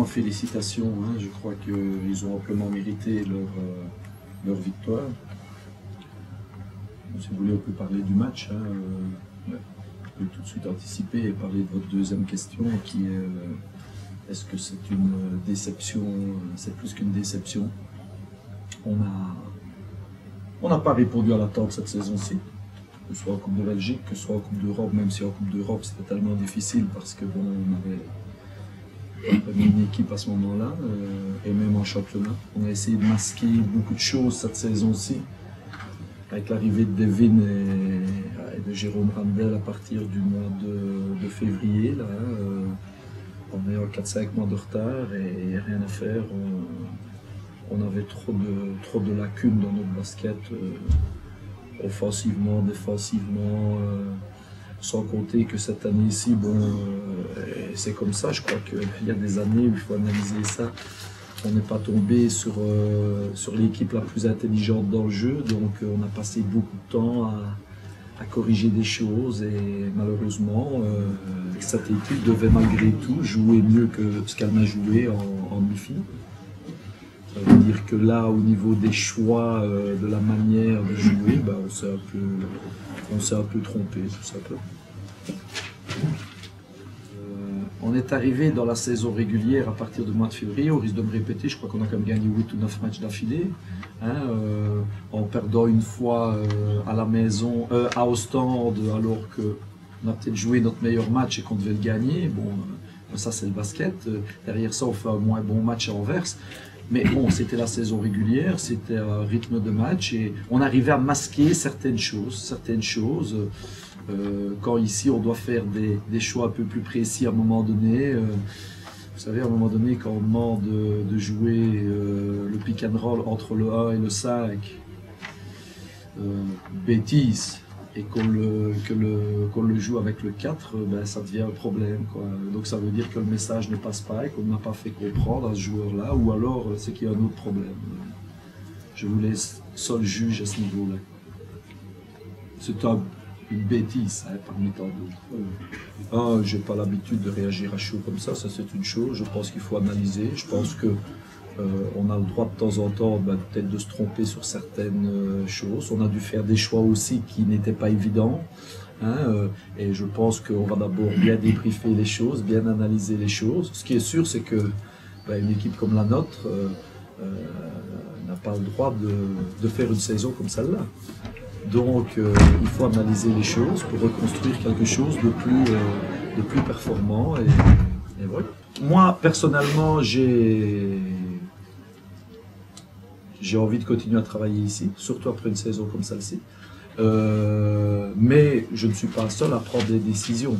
félicitations. Hein. Je crois qu'ils ont amplement mérité leur victoire. Si vous voulez, on peut parler du match. Hein. On peut tout de suite anticiper et parler de votre deuxième question qui est est-ce que c'est une déception? C'est plus qu'une déception. On n'a pas répondu à l'attente cette saison-ci, que ce soit en Coupe de Belgique, que ce soit en Coupe d'Europe, même si en Coupe d'Europe c'était tellement difficile parce que bon, on avait une équipe à ce moment-là, et même en championnat. On a essayé de masquer beaucoup de choses cette saison-ci, avec l'arrivée de Devin et de Jérôme Randel à partir du mois de février, là, en ayant 4-5 mois de retard et rien à faire. On avait trop de lacunes dans notre basket, offensivement, défensivement, sans compter que cette année-ci, bon, c'est comme ça, je crois qu'il y a des années où il faut analyser ça. On n'est pas tombé sur l'équipe la plus intelligente dans le jeu, donc on a passé beaucoup de temps à corriger des choses et malheureusement, cette équipe devait malgré tout jouer mieux que ce qu'elle a joué en demi-finale. Ça veut dire que là, au niveau des choix, de la manière de jouer, ben, on s'est un peu trompé, tout simplement. On est arrivé dans la saison régulière à partir du mois de février, au risque de me répéter, je crois qu'on a quand même gagné 8 ou 9 matchs d'affilée, hein, en perdant une fois à la maison, à Ostende, alors qu'on a peut-être joué notre meilleur match et qu'on devait le gagner. Bon, ça c'est le basket. Derrière ça, on fait un moins bon match à Anvers. Mais bon, c'était la saison régulière, c'était un rythme de match et on arrivait à masquer certaines choses. Quand ici on doit faire des choix un peu plus précis à un moment donné, vous savez, à un moment donné, quand on demande de jouer le pick and roll entre le 1 et le 5, bêtise, et qu'on le joue avec le 4, ben, ça devient un problème, quoi. Donc ça veut dire que le message ne passe pas et qu'on n'a pas fait comprendre à ce joueur-là, ou alors c'est qu'il y a un autre problème. Je vous laisse seul juge à ce niveau-là. C'est une bêtise, hein, parmi tant d'autres. J'ai pas l'habitude de réagir à chaud comme ça c'est une chose. Je pense qu'il faut analyser. Je pense que on a le droit de temps en temps peut-être de se tromper sur certaines choses. On a dû faire des choix aussi qui n'étaient pas évidents. Hein, et je pense qu'on va d'abord bien débriefer les choses, bien analyser les choses. Ce qui est sûr, c'est que une équipe comme la nôtre n'a pas le droit de faire une saison comme celle-là. Donc il faut analyser les choses pour reconstruire quelque chose de plus performant. Et voilà. Moi, personnellement, j'ai envie de continuer à travailler ici, surtout après une saison comme celle-ci. Mais je ne suis pas seul à prendre des décisions.